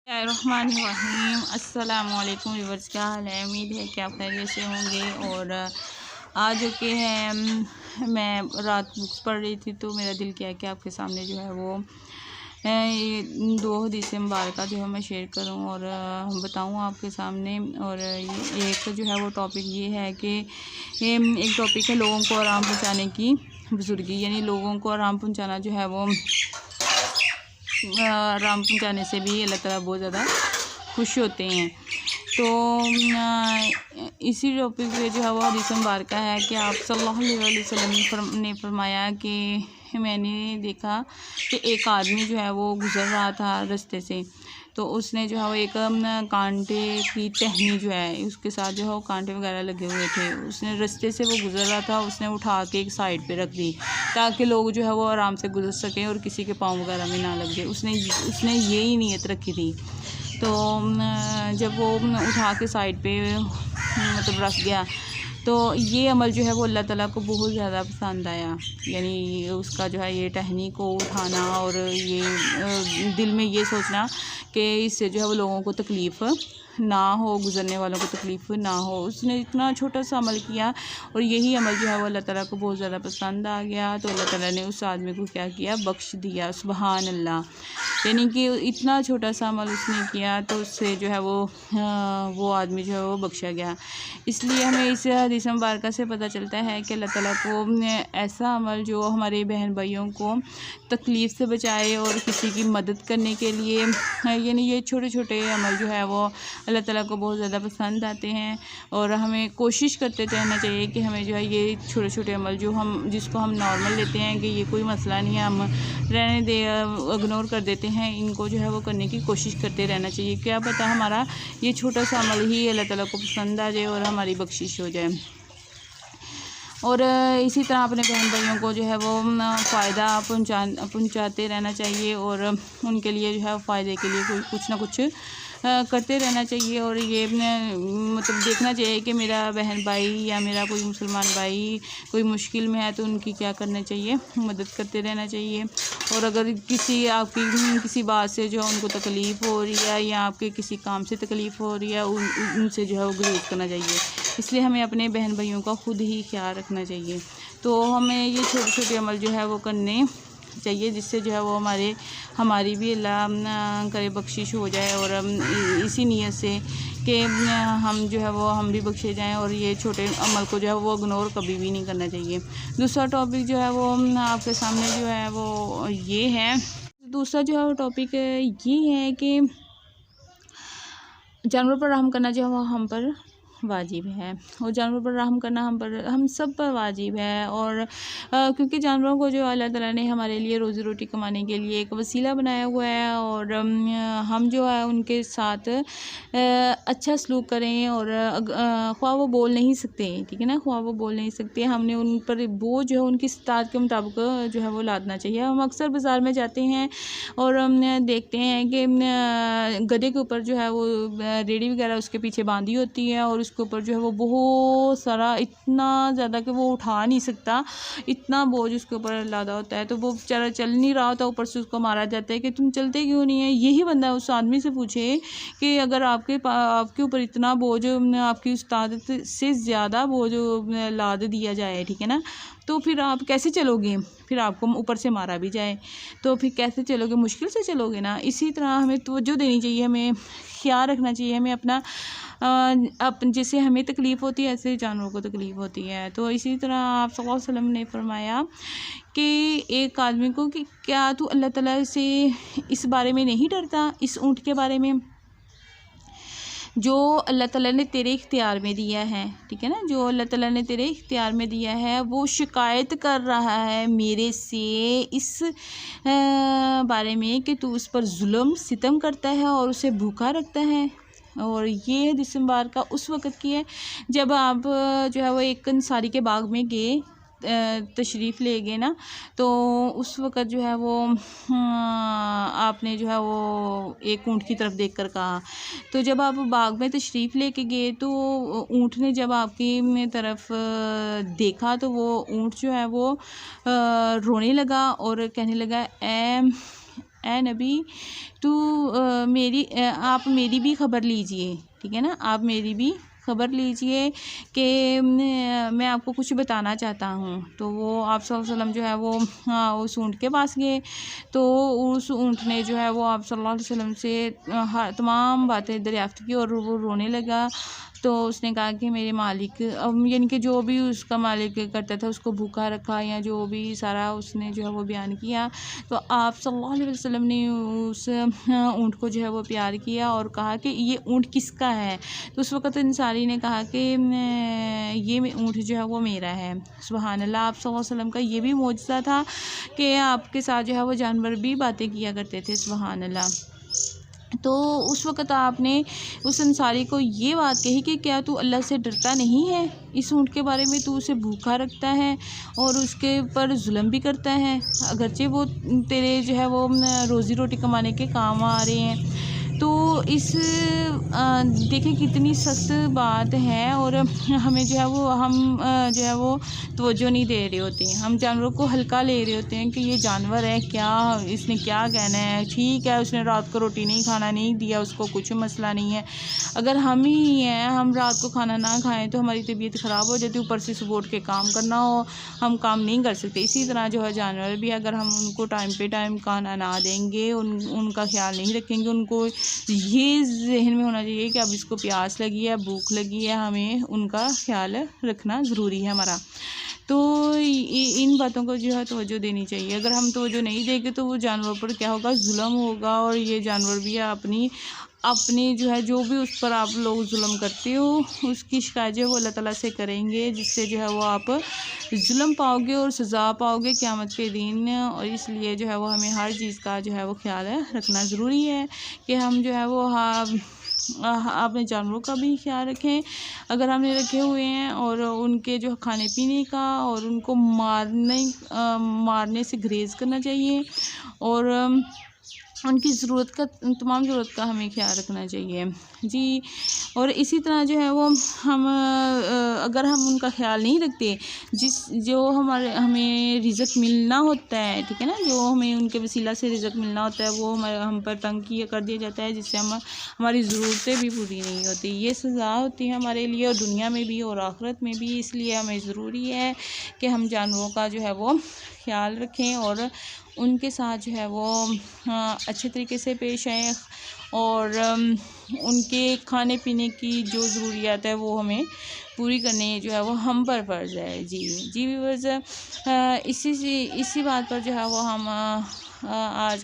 बिस्मिल्लाहिर्रहमानिर्रहीम। अस्सलामुअलैकुम व्यूअर्स, क्या हाल है? उम्मीद है कि आप खैरियत से होंगे। और आज के हैं मैं रात बुक्स पढ़ रही थी तो मेरा दिल किया कि आपके सामने जो है वो ये दो हदीस मुबारक जो है मैं शेयर करूं और बताऊं आपके सामने। और ये एक जो है वो टॉपिक ये है कि एक टॉपिक है लोगों को आराम पहुंचाने की बुजुर्गी, यानी लोगों को आराम पहुंचाना जो है वो आराम पहुंचाने से भी अल्लाह ताला बहुत ज़्यादा खुश होते हैं। तो इसी टॉपिक पे जो है वो हदीस मुबारक है कि आप सल्लल्लाहु अलैहि वसल्लम ने फरमाया कि मैंने देखा कि एक आदमी जो है वो गुज़र रहा था रास्ते से, तो उसने जो है वो एक कांटे की टहनी जो है उसके साथ जो है वो कांटे वगैरह लगे हुए थे, उसने रास्ते से वो गुज़र रहा था, उसने उठा के एक साइड पे रख दी ताकि लोग जो है वो आराम से गुजर सकें और किसी के पाँव वगैरह में ना लग जाए। उसने यही नीयत रखी थी। तो जब वो उठा के साइड पे मतलब रख गया तो ये अमल जो है वो अल्लाह ताला को बहुत ज़्यादा पसंद आया। यानी उसका जो है ये टहनी को उठाना और ये दिल में ये सोचना कि इससे जो है वो लोगों को तकलीफ़ ना हो, गुज़रने वालों को तकलीफ़ ना हो, उसने इतना छोटा सा अमल किया और यही अमल जो है वो अल्लाह ताला को बहुत ज़्यादा पसंद आ गया। तो अल्लाह ताला ने उस आदमी को क्या किया, बख्श दिया। सुबहान अल्लाह। यानी कि इतना छोटा सा अमल उसने किया तो उससे जो है वो आदमी जो है वो बख्शा गया। इसलिए हमें इस हदीस मुबारक से पता चलता है कि अल्लाह ताला को ऐसा अमल जो हमारे बहन भाइयों को तकलीफ़ से बचाए और किसी की मदद करने के लिए, यानी ये छोटे छोटे अमल जो है वो अल्लाह ताला को बहुत ज़्यादा पसंद आते हैं। और हमें कोशिश करते रहना चाहिए कि हमें जो है ये छोटे छोटे अमल जिसको हम नॉर्मल लेते हैं कि ये कोई मसला नहीं है, हम रहने दे इग्नोर कर देते हैं, इनको जो है वो करने की कोशिश करते रहना चाहिए। क्या पता हमारा ये छोटा सा अमल ही अल्लाह ताला को पसंद आ जाए और हमारी बख्शिश हो जाए। और इसी तरह अपने बहन भाइयों को जो है वो फ़ायदा पहुँचाते रहना चाहिए और उनके लिए जो है फ़ायदे के लिए कुछ ना कुछ करते रहना चाहिए। और ये मतलब देखना चाहिए कि मेरा बहन भाई या मेरा कोई मुसलमान भाई कोई मुश्किल में है तो उनकी क्या करना चाहिए, मदद करते रहना चाहिए। और अगर आपकी किसी बात से जो उनको तकलीफ़ हो रही है या आपके किसी काम से तकलीफ़ हो रही है उनसे जो है वो गुरेज करना चाहिए। इसलिए हमें अपने बहन भाइयों का ख़ुद ही ख्याल रखना चाहिए। तो हमें ये छोटे छोटे अमल जो है वो करने चाहिए जिससे जो है वो हमारी भी अल्लाह करे बख्शिश हो जाए और इसी नीयत से कि हम जो है वो हम भी बख्शे जाएं। और ये छोटे अमल को जो है वो इग्नोर कभी भी नहीं करना चाहिए। दूसरा टॉपिक जो है वो आपके सामने जो है वो ये है, दूसरा जो है वो टॉपिक ये है कि जानवर पर रहम करना जो है वो हम पर वाजिब है और जानवर पर रहम करना हम सब पर वाजिब है। और क्योंकि जानवरों को जो अल्लाह ताला ने हमारे लिए रोज़ी रोटी कमाने के लिए एक वसीला बनाया हुआ है और हम जो है उनके साथ अच्छा सलूक करें। और ख्वाह वो बोल नहीं सकते, ठीक है ना, ख्वाह वो बोल नहीं सकते, हमने उन पर बोझ जो है उनकी इस्तात के मुताबिक जो है वो लादना चाहिए। हम अक्सर बाज़ार में जाते हैं और देखते हैं कि गधे के ऊपर जो है वो रेडी वगैरह उसके पीछे बांधी होती है और उसके ऊपर जो है वो बहुत सारा, इतना ज़्यादा कि वो उठा नहीं सकता, इतना बोझ उसके ऊपर लादा होता है। तो वो बेचारा चल नहीं रहा होता, ऊपर से उसको मारा जाता है कि तुम चलते क्यों नहीं है। यही बंदा उस आदमी से पूछे कि अगर आपके ऊपर इतना बोझ, आपकी उस्ताद से ज़्यादा बोझ लाद दिया जाए, ठीक है ना, तो फिर आप कैसे चलोगे? फिर आपको ऊपर से मारा भी जाए तो फिर कैसे चलोगे? मुश्किल से चलोगे ना। इसी तरह हमें तवज्जो देनी चाहिए, हमें ख्याल रखना चाहिए, हमें अपना जैसे हमें तकलीफ़ होती है ऐसे जानवरों को तकलीफ़ होती है। तो इसी तरह आप सल्लल्लाहु अलैहि वसल्लम ने फरमाया कि एक आदमी को कि क्या तू अल्लाह ताला से इस बारे में नहीं डरता, इस ऊँट के बारे में जो अल्लाह ताला ने तेरे इख्तियार में दिया है, ठीक है ना, जो अल्लाह ताला ने तेरे इख्तियार में दिया है, वो शिकायत कर रहा है मेरे से इस बारे में कि तू उस पर जुल्म सितम करता है और उसे भूखा रखता है। और ये हदीस मुबारक उस वक़्त की है जब आप जो है वो एक अंसारी के बाग में गए, तशरीफ़ ले गए ना, तो उस वक़्त जो है वो आपने जो है वो एक ऊँट की तरफ देखकर कहा। तो जब आप बाग में तशरीफ़ लेके गए तो ऊँट ने जब आपकी तरफ देखा तो वो ऊँट जो है वो रोने लगा और कहने लगा, ए नबी आप मेरी भी खबर लीजिए, ठीक है ना, आप मेरी भी खबर लीजिए कि मैं आपको कुछ बताना चाहता हूँ। तो वो आप सल्लल्लाहु अलैहि वसल्लम जो है वो उस ऊँट के पास गए। तो उस ऊँट ने जो है वो आप सल्लल्लाहु अलैहि वसल्लम से तमाम बातें दरियाफ़्त की और वो रोने लगा। तो उसने कहा कि मेरे मालिक, यानी कि जो भी उसका मालिक करता था उसको भूखा रखा या जो भी सारा उसने जो है वो बयान किया। तो आप सल्लल्लाहु अलैहि वसल्लम ने उस ऊँट को जो है वो प्यार किया और कहा कि ये ऊँट किसका है। तो उस वक़्त अंसारी ने कहा कि ये ऊँट जो है वो मेरा है। सुभान अल्लाह, आप सल्लल्लाहु अलैहि वसल्लम का ये भी मौजज़ा था कि आपके साथ जो है वो जानवर भी बातें किया करते थे। सुभान अल्लाह। तो उस वक़्त आपने उस अंसारी को ये बात कही कि क्या तू अल्लाह से डरता नहीं है? इस ऊँट के बारे में तू उसे भूखा रखता है और उसके ऊपर जुल्म भी करता है, अगरचे वो तेरे जो है वो रोज़ी रोटी कमाने के काम आ रहे हैं। तो देखें कितनी सख्त बात है और हमें जो है वो जो है वो तवज्जो नहीं दे रहे होते हैं। हम जानवरों को हल्का ले रहे होते हैं कि ये जानवर है, क्या इसने क्या कहना है, ठीक है उसने रात को रोटी नहीं खाना नहीं दिया, उसको कुछ मसला नहीं है। अगर हम ही हैं, हम रात को खाना ना खाएं तो हमारी तबीयत ख़राब हो जाती है, ऊपर से सुबह उठ के काम करना हो, हम काम नहीं कर सकते। इसी तरह जो है जानवर भी, अगर हम उनको टाइम पे टाइम खाना ना देंगे, उनका ख्याल नहीं रखेंगे, उनको ये जहन में होना चाहिए कि अब इसको प्यास लगी है, भूख लगी है, हमें उनका ख्याल रखना ज़रूरी है हमारा। तो इन बातों को जो है तवज्जो देनी चाहिए। अगर हम तवज्जो नहीं देंगे तो वो जानवर पर क्या होगा, जुल्म होगा और ये जानवर भी अपनी जो है जो भी उस पर आप लोग जुल्म करते हो उसकी शिकायत जो है वो अल्लाह ताला से करेंगे, जिससे जो है वो आप जुल्म पाओगे और सज़ा पाओगे क़यामत के दिन। और इसलिए जो है वो हमें हर चीज़ का जो है वो ख्याल रखना ज़रूरी है कि हम जो है वो अपने जानवरों का भी ख्याल रखें अगर हमने रखे हुए हैं, और उनके जो खाने पीने का और उनको मारने से गुरेज़ करना चाहिए और उनकी ज़रूरत का, तमाम ज़रूरत का हमें ख्याल रखना चाहिए जी। और इसी तरह जो है वो अगर हम उनका ख्याल नहीं रखते, जो हमें रिज़्क़ मिलना होता है, ठीक है ना, जो हमें उनके वसीला से रिज़्क़ मिलना होता है वो हम पर तंग किया कर दिया जाता है, जिससे हमारी ज़रूरतें भी पूरी नहीं होती। ये सज़ा होती है हमारे लिए, और दुनिया में भी और आखिरत में भी। इसलिए हमें ज़रूरी है कि हम जानवरों का जो है वो ख्याल रखें और उनके साथ जो है वो अच्छे तरीके से पेश आएँ और उनके खाने पीने की जो ज़रूरियात है वो हमें पूरी करनी जो है वो हम पर फ़र्ज़ है जी व्यूअर्स। इसी बात पर जो है वो हम आज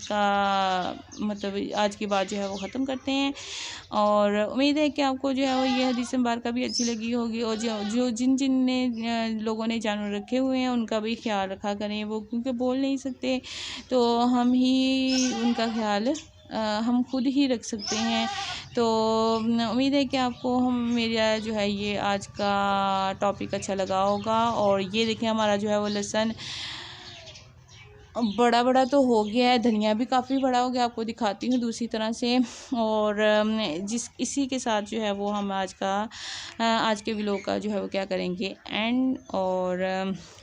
की बात जो है वो ख़त्म करते हैं, और उम्मीद है कि आपको जो है वो ये हदीस मुबारक भी अच्छी लगी होगी। और जिन लोगों ने जानवर रखे हुए हैं उनका भी ख्याल रखा करें, वो क्योंकि बोल नहीं सकते तो हम ही उनका ख्याल हम खुद ही रख सकते हैं। तो उम्मीद है कि आपको मेरा जो है ये आज का टॉपिक अच्छा लगा होगा। और ये देखें हमारा जो है वो लहसुन बड़ा तो हो गया है, धनिया भी काफ़ी बड़ा हो गया, आपको दिखाती हूँ दूसरी तरह से। और इसी के साथ जो है वो हम आज के व्लॉग का जो है वो क्या करेंगे एंड। और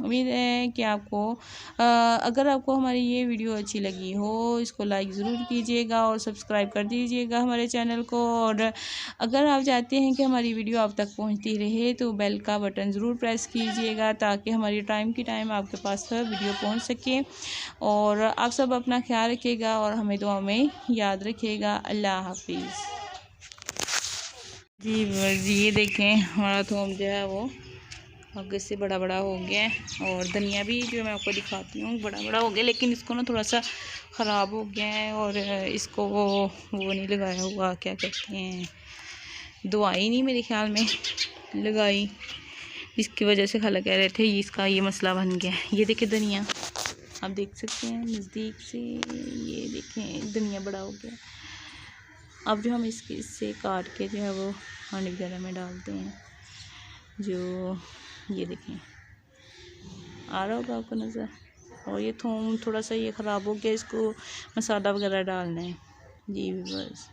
उम्मीद है कि अगर आपको हमारी ये वीडियो अच्छी लगी हो इसको लाइक ज़रूर कीजिएगा और सब्सक्राइब कर दीजिएगा हमारे चैनल को। और अगर आप चाहते हैं कि हमारी वीडियो आप तक पहुँचती रहे तो बेल का बटन ज़रूर प्रेस कीजिएगा, ताकि हमारी टाइम आपके पास वीडियो पहुँच सके। और आप सब अपना ख्याल रखिएगा और हमें दुआ में याद रखिएगा। अल्लाह हाफिज़ जी। ये देखें हमारा थोम जो है वो आगे से बड़ा हो गया है, और धनिया भी जो मैं आपको दिखाती हूँ बड़ा हो गया, लेकिन इसको ना थोड़ा सा ख़राब हो गया है और इसको वो नहीं लगाया हुआ, क्या कहते हैं, दवाई नहीं मेरे ख्याल में लगाई, इसकी वजह से खाला कह रहे थे इसका ये मसला बन गया है। ये देखें धनिया आप देख सकते हैं नज़दीक से, ये देखें धनिया बड़ा हो गया। अब जो हम इससे काट के जो है वो हांडी वगैरह में डालते हैं। जो ये देखें आ रहा होगा आपको नज़र। और ये थोम थोड़ा सा ये ख़राब हो गया, इसको मसाला वगैरह डालना है जी बस।